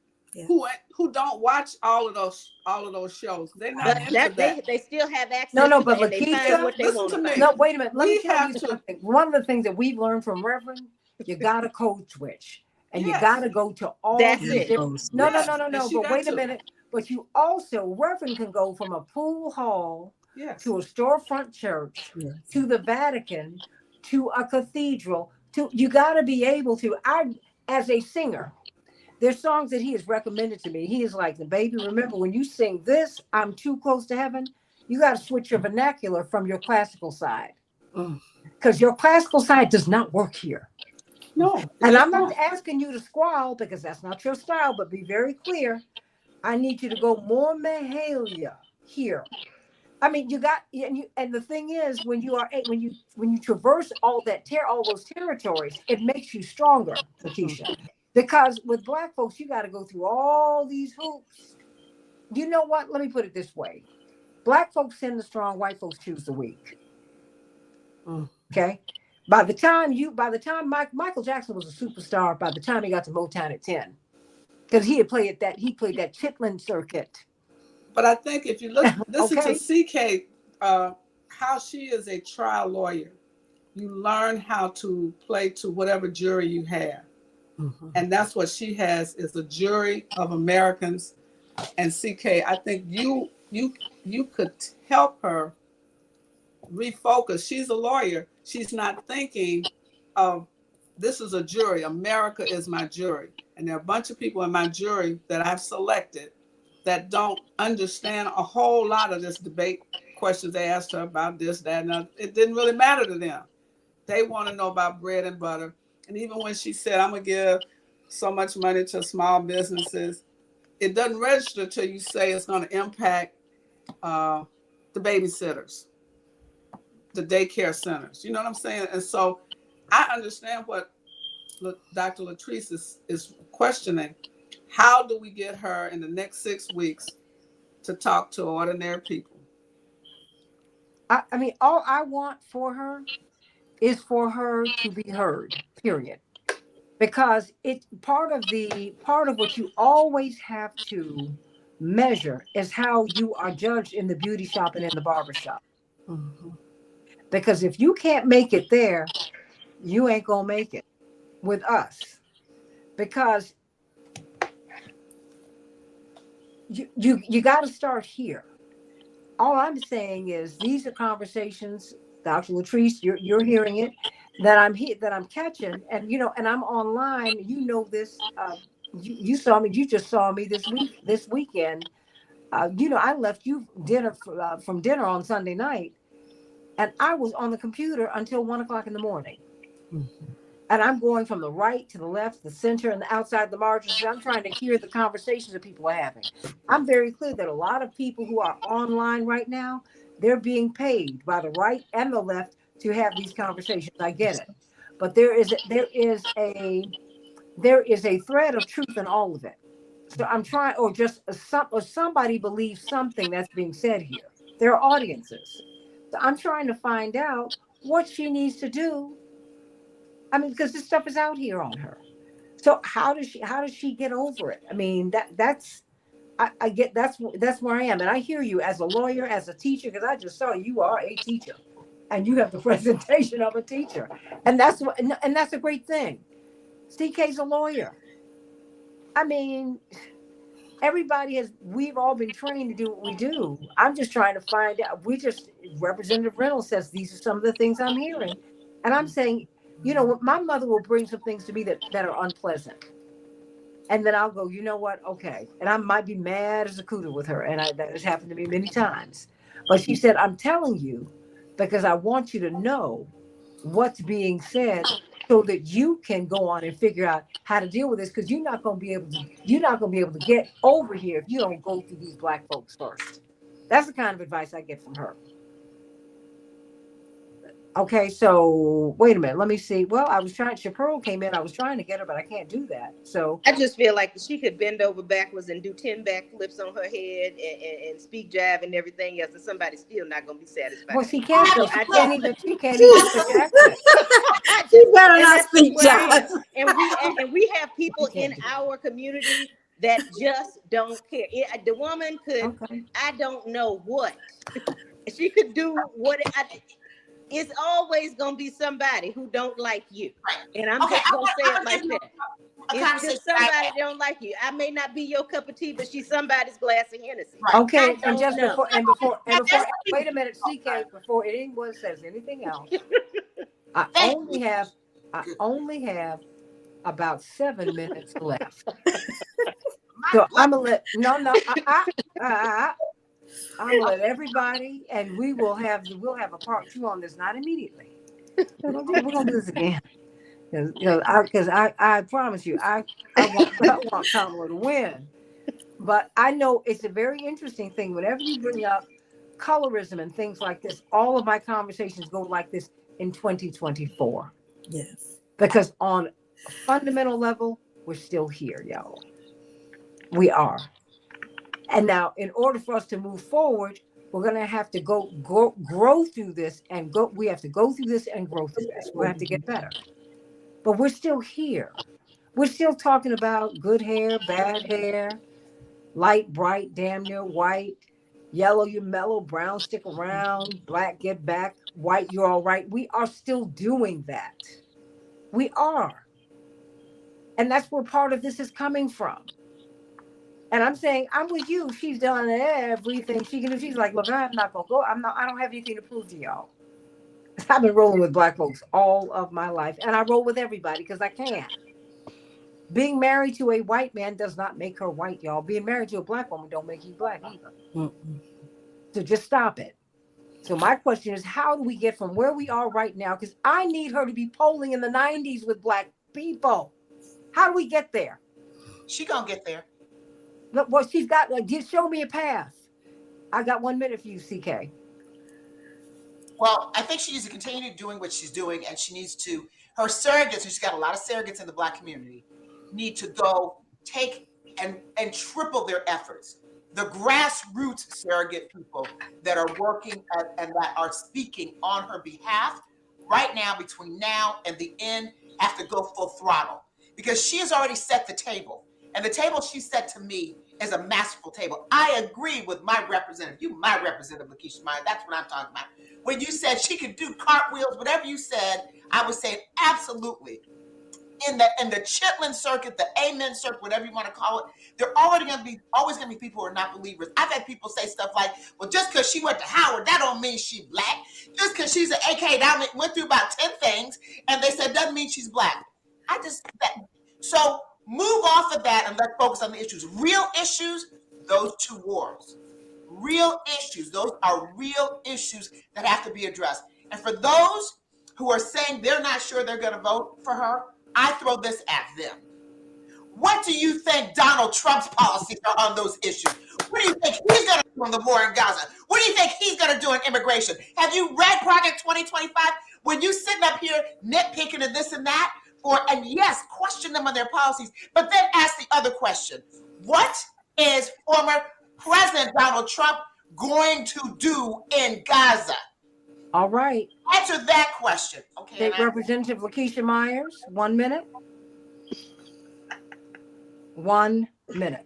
who don't watch all of those shows. They're not into that. They still have access. No, but Lakeisha, listen to me. No, wait a minute. Let me tell you something. One of the things that we've learned from Reverend, you got to code switch, and you got to go to all. That's it. No. But wait a minute. But you also, Reverend can go from a pool hall to a storefront church to the Vatican to a cathedral. You got to be able to. As a singer, there's songs that he has recommended to me. He is like, the baby, remember when you sing this, I'm too close to heaven, you got to switch your vernacular from your classical side. Because your classical side does not work here. No. And I'm not asking you to squall because that's not your style, but be very clear. I need you to go more Mahalia here. I mean, you got, and the thing is, when you traverse all those territories, it makes you stronger, Lakeisha. Because with Black folks, you got to go through all these hoops. You know what? Let me put it this way: Black folks send the strong, white folks choose the weak. Okay. By the time Michael Jackson was a superstar, by the time he got to Motown at 10, because he played that Chitlin circuit. But I think if you listen to CK, how she is a trial lawyer, you learn how to play to whatever jury you have. Mhm. And that's what she has, is a jury of Americans. And CK, I think you could help her refocus. She's a lawyer. She's not thinking of, this is a jury. America is my jury. And there are a bunch of people in my jury that I've selected that don't understand a whole lot of this debate. Questions they asked her about this, that, and that. It didn't really matter to them. They want to know about bread and butter. And even when she said, I'm going to give so much money to small businesses, it doesn't register till you say it's going to impact the babysitters, the daycare centers. You know what I'm saying? And so I understand what Dr. Latrice is questioning. How do we get her in the next 6 weeks to talk to ordinary people? I mean, all I want for her is for her to be heard, period. Because it's part of what you always have to measure is how you are judged in the beauty shop and in the barber shop. Mhm. Because if you can't make it there, you ain't gonna make it with us. Because you got to start here. All I'm saying is these are conversations, Dr. Latrice, you're hearing it, that I'm catching, and and I'm online. You know this. You saw me. You just saw me this weekend. I left you dinner from dinner on Sunday night, and I was on the computer until 1 o'clock in the morning. Mhm. And I'm going from the right to the left, the center, and the outside the margins. I'm trying to hear the conversations that people are having. I'm very clear that a lot of people who are online right now, they're being paid by the right and the left to have these conversations. I get it, but there is a thread of truth in all of it. So I'm trying, or somebody believes something that's being said here. There are audiences. So I'm trying to find out what she needs to do. I mean, because this stuff is out here on her. So how does she get over it? I mean, I get that's where I am. And I hear you as a lawyer, as a teacher, because I just saw you are a teacher and you have the presentation of a teacher. And that's a great thing. CK's a lawyer. I mean, we've all been trained to do what we do. I'm just trying to find out. Representative Reynolds says these are some of the things I'm hearing. And I'm saying, my mother will bring some things to me that are unpleasant. And then I'll go, you know what? Okay. And I might be mad as a cooter with her. And that has happened to me many times. But she said, I'm telling you because I want you to know what's being said so that you can go on and figure out how to deal with this. Because you're not going to be able to get over here if you don't go through these black folks first. That's the kind of advice I get from her. Okay, so wait a minute. Let me see. Well, Chaparral came in. I was trying to get her, but I can't do that. So I just feel like she could bend over backwards and do 10 backflips on her head and speak jive and everything else, and somebody's still not going to be satisfied. well, she can't So do. She can't even do the accent. You better and not that's speak where I am. jive. And we have people She can't in do our community that just don't care. The woman it. could, Okay. I don't know what. She could do what it's always gonna be somebody who don't like you. And I'm Okay, just gonna say I'm it gonna like give you that. a It's conversation. just somebody that don't like you. I may not be your cup of tea, but she's somebody's glass of Hennessy. Right. I Okay, and don't just know. before, wait a minute, CK, before anyone says anything else, I Thank only you. have, I Good. only have about 7 minutes left. My So bless. I'm gonna let, no, no, I'm gonna let everybody, and we'll have a part two on this, not immediately. We're gonna do this again. Because I promise you, I want Kamala to win. But I know it's a very interesting thing. Whenever you bring up colorism and things like this, all of my conversations go like this in 2024. Yes. Because on a fundamental level, we're still here, y'all. We are. And now, in order for us to move forward, we're going to have to grow through this and go. We have to go through this and grow through this. We'll have to get better. But we're still here. We're still talking about good hair, bad hair, light, bright, damn near white, yellow, you mellow, brown, stick around, black, get back, white, you're all right. We are still doing that. We are. And that's where part of this is coming from. And I'm saying, I'm with you. She's done everything she can do. She's like, look, I'm not gonna go. I don't have anything to prove to y'all. I've been rolling with black folks all of my life, and I roll with everybody because I can. Being married to a white man does not make her white, y'all. Being married to a black woman don't make you black either. Mm-mm. So just stop it. So my question is, how do we get from where we are right now? Because I need her to be polling in the 90s with black people. How do we get there? She gonna get there. Look, well, she's got. Just show me a path. I got 1 minute for you, CK. Well, I think she needs to continue doing what she's doing, and she needs to, her surrogates, and she's got a lot of surrogates in the black community, need to go take and triple their efforts. The grassroots surrogate people that are working and that are speaking on her behalf right now, between now and the end, have to go full throttle because she has already set the table. And the table she set to me is a masterful table. I agree with my representative. You, my representative, Lakeisha Meyer. That's what I'm talking about. When you said she could do cartwheels, whatever you said, I was saying absolutely. In the Chitlin circuit, the Amen circuit, whatever you want to call it, there are always going to be people who are not believers. I've had people say stuff like, "Well, just because she went to Howard, that don't mean she's black. Just because she's an AK, that went through about 10 things, and they said doesn't mean she's black." So move off of that and let's focus on the issues. Real issues, those two wars. Real issues, those are real issues that have to be addressed. And for those who are saying they're not sure they're going to vote for her, I throw this at them. What do you think Donald Trump's policies are on those issues? What do you think he's going to do on the war in Gaza? What do you think he's going to do on immigration? Have you read Project 2025? When you sitting up here nitpicking and this and that, and yes, question them on their policies, but then ask the other question. What is former President Donald Trump going to do in Gaza? All right. Answer that question. Okay. State Representative Lakeisha Myers, 1 minute. 1 minute.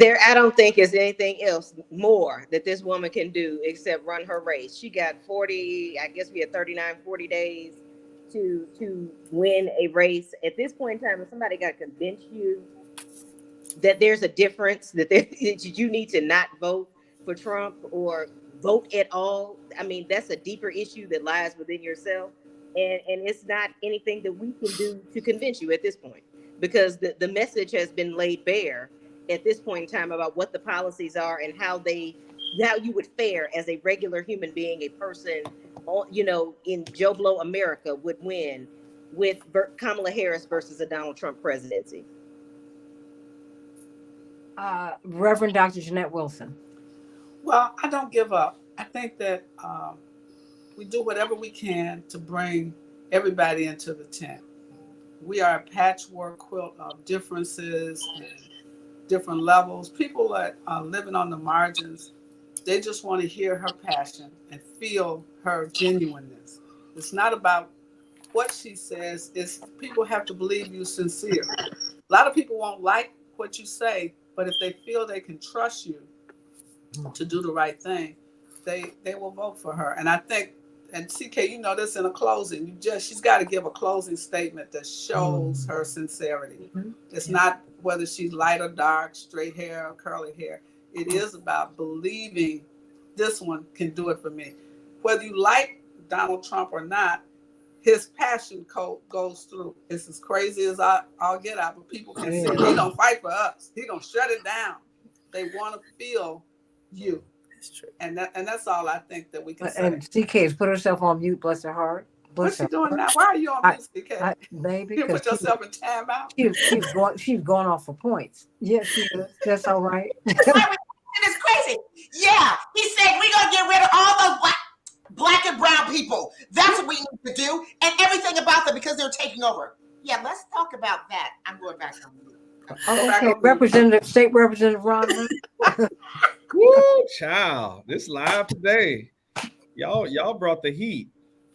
I don't think there's anything else more that this woman can do except run her race. She got 40, I guess we had 39, 40 days to win a race. At this point in time, if somebody got to convince you that there's a difference, that you need to not vote for Trump or vote at all, I mean, that's a deeper issue that lies within yourself. And it's not anything that we can do to convince you at this point, because the message has been laid bare at this point in time about what the policies are and how you would fare as a regular human being, a person, in Joe Blow America would win with Kamala Harris versus a Donald Trump presidency. Reverend Dr. Jeanette Wilson. Well, I don't give up. I think that we do whatever we can to bring everybody into the tent. We are a patchwork quilt of differences and different levels. People that are living on the margins, they just want to hear her passion and feel her genuineness. It's not about what she says. It's people have to believe you sincere. A lot of people won't like what you say, but if they feel they can trust you to do the right thing, they will vote for her. And I think, and CK, you know this in a closing, she's got to give a closing statement that shows her sincerity. It's not whether she's light or dark, straight hair or curly hair. It is about believing this one can do it for me. Whether you like Donald Trump or not, his passion code goes through. It's as crazy as I'll get out, but people can see he don't fight for us. He don't shut it down. They want to feel you. That's true. And that's all I think that we can say. And CK has put herself on mute, bless her heart. What's she doing now? Why are you on mute, CK? Baby, You put yourself in timeout. She's going off for points. Yes, she is. That's all right. It's crazy. Yeah, he said we're gonna get rid of all those black and brown people. That's what we need to do, and everything about them because they're taking over. Yeah, let's talk about that. I'm going back on mute. Okay, State Representative Ron. Woo, child, this live today. Y'all brought the heat.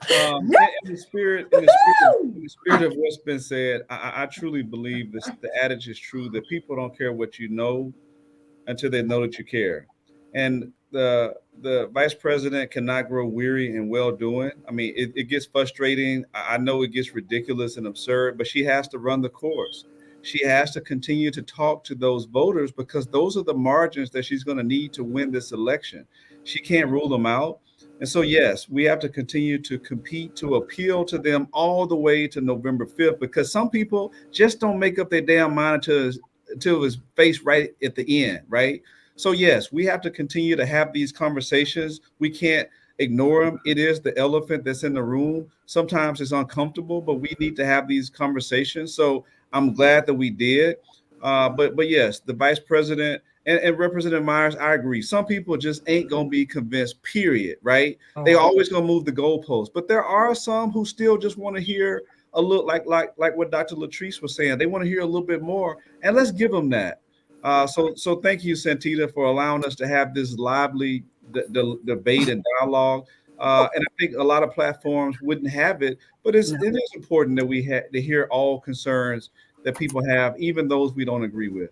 In the spirit of what's been said, I truly believe this. The adage is true that people don't care what you know until they know that you care. And the vice president cannot grow weary in well doing. I mean, it gets frustrating. I know it gets ridiculous and absurd, but she has to run the course. She has to continue to talk to those voters because those are the margins that she's going to need to win this election. She can't rule them out. And so, yes, we have to continue to compete to appeal to them all the way to November 5th because some people just don't make up their damn mind until it's faced right at the end, right? So yes, we have to continue to have these conversations. We can't ignore them. It is the elephant that's in the room. Sometimes it's uncomfortable, but we need to have these conversations. So I'm glad that we did. But yes, the vice president and Representative Myers, I agree. Some people just ain't gonna be convinced. Period. Right? They Oh, always gonna move the goalposts. But there are some who still just want to hear a little like what Dr. Latrice was saying. They want to hear a little bit more, and let's give them that. So thank you, Santita, for allowing us to have this lively debate and dialogue. And I think a lot of platforms wouldn't have it, but No. it is important that we have to hear all concerns that people have, even those we don't agree with.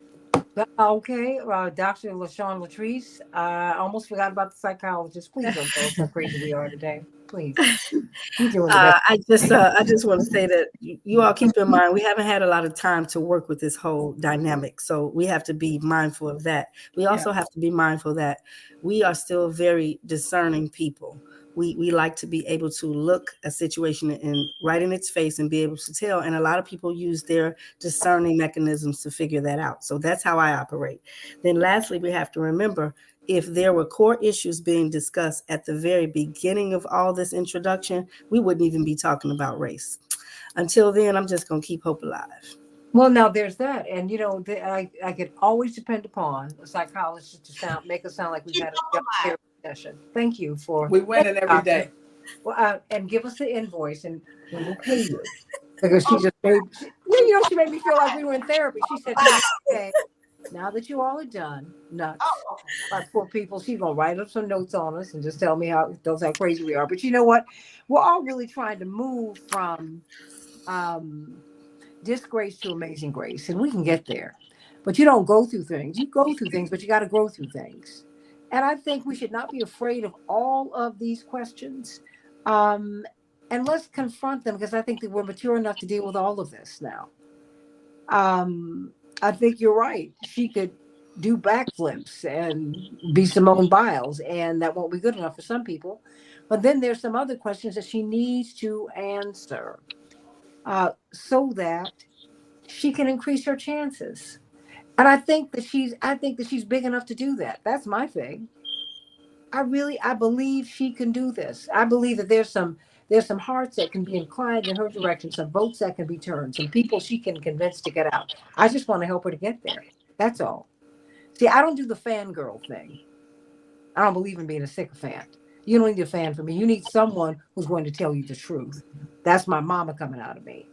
okay. Dr. LaShawn Latrice, I almost forgot about the psychologist. Please don't tell us how crazy we are today. Please. You're doing the best. I just want to say that you all keep in mind we haven't had a lot of time to work with this whole dynamic, so we have to be mindful of that. We also have to be mindful that we are still very discerning people. We like to be able to look a situation in right in its face and be able to tell. And a lot of people use their discerning mechanisms to figure that out. So that's how I operate. Then lastly, we have to remember if there were core issues being discussed at the very beginning of all this introduction, we wouldn't even be talking about race. Until then, I'm just going to keep hope alive. Well, now there's that, and I could always depend upon a psychologist to make us sound like we've Keep had a them job alive. therapy session. Thank you for We win thank it you, every doctor. day. Well, and give us the invoice, and we'll pay you because she just made she made me feel like we were in therapy. She said, "Now, okay, now that you all are done, nuts." Oh, okay. Like poor people, she's gonna write up some notes on us and just tell me how crazy we are. But you know what? We're all really trying to move from um disgrace to amazing grace, and we can get there. But you don't go through things. You go through things, but you got to grow through things. And I think we should not be afraid of all of these questions. Um, and let's confront them because I think that we're mature enough to deal with all of this now. I think you're right. She could do backflips and be Simone Biles, and that won't be good enough for some people. But then there's some other questions that she needs to answer so that she can increase her chances. And I think that she's big enough to do that. That's my thing. I believe she can do this. I believe that there's some hearts that can be inclined in her direction, some votes that can be turned, some people she can convince to get out. I just want to help her to get there. That's all. See, I don't do the fangirl thing. I don't believe in being a sycophant. You don't need a fan for me. You need someone who's going to tell you the truth. That's my mama coming out of me.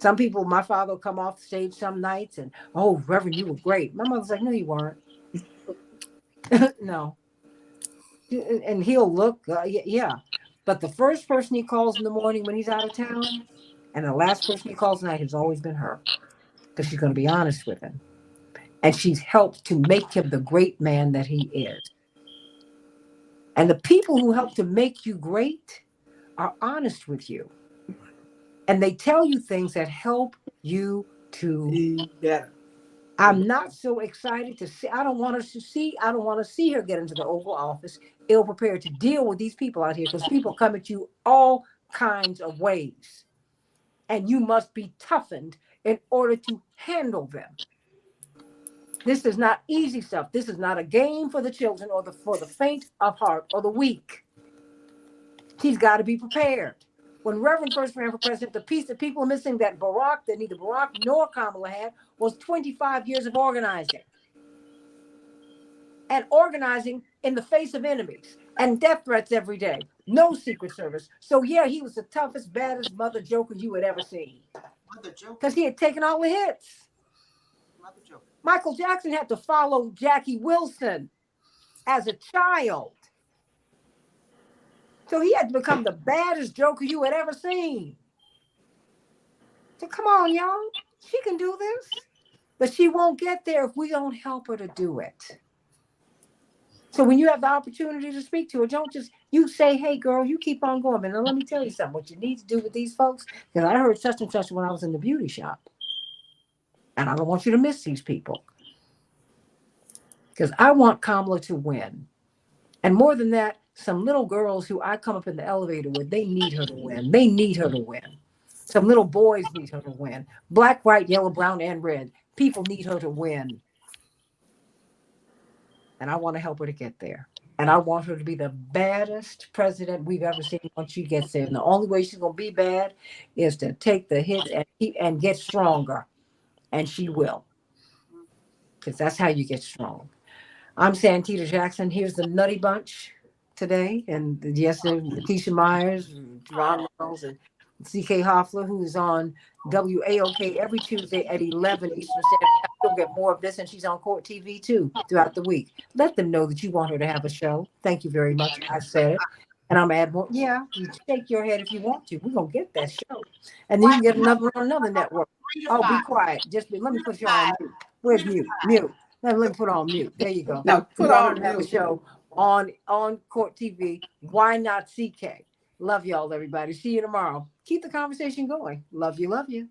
Some people, my father will come off the stage some nights and, oh, Reverend, you were great. My mother's like, no, you weren't. No. And he'll look, yeah. But the first person he calls in the morning when he's out of town, and the last person he calls at night has always been her, because she's going to be honest with him. And she's helped to make him the great man that he is. And the people who help to make you great are honest with you. And they tell you things that help you to. Be better. I'm not so excited to see. I don't want us to see. I don't want to see her get into the Oval Office ill prepared to deal with these people out here because people come at you all kinds of ways. And you must be toughened in order to handle them. This is not easy stuff. This is not a game for the children or for the faint of heart or the weak. She's got to be prepared. When Reverend first ran for president, the piece that people are missing that neither Barack nor Kamala had was 25 years of organizing. And organizing in the face of enemies and death threats every day. No Secret Service. So yeah, he was the toughest, baddest mother joker you had ever seen. Mother joke. Because he had taken all the hits. Mother joke. Michael Jackson had to follow Jackie Wilson as a child. So he had to become the baddest joker you had ever seen. So come on, y'all. She can do this. But she won't get there if we don't help her to do it. So when you have the opportunity to speak to her, don't just you say, "Hey, girl, you keep on going." And now let me tell you something. What you need to do with these folks, because I heard such and such when I was in the beauty shop, and I don't want you to miss these people, because I want Kamala to win. And more than that, some little girls who I come up in the elevator with, they need her to win. They need her to win. Some little boys need her to win. Black, white, yellow, brown, and red. People need her to win. And I want to help her to get there. And I want her to be the baddest president we've ever seen once she gets there. And the only way she's going to be bad is to take the hits and get stronger. And she will. Because that's how you get strong. I'm Santita Jackson. Here's the Nutty Bunch today. And yesterday, Letitia Myers, Ron Reynolds, and C.K. Hoffler, who's on WAOK every Tuesday at 11 Eastern Standard Time. You'll get more of this, and she's on Court TV too throughout the week. Let them know that you want her to have a show. Thank you very much. I said it. And I'm add more. Yeah, you shake your head if you want to. We're going to get that show. And then you can get another one on another network. Oh, be quiet. Let me put you on mute. Where's mute? Mute. Let me put on mute. There you go. Now put want her on to have a mute. show on Court TV. Why not CK? Love y'all, everybody. See you tomorrow. Keep the conversation going. Love you. Love you.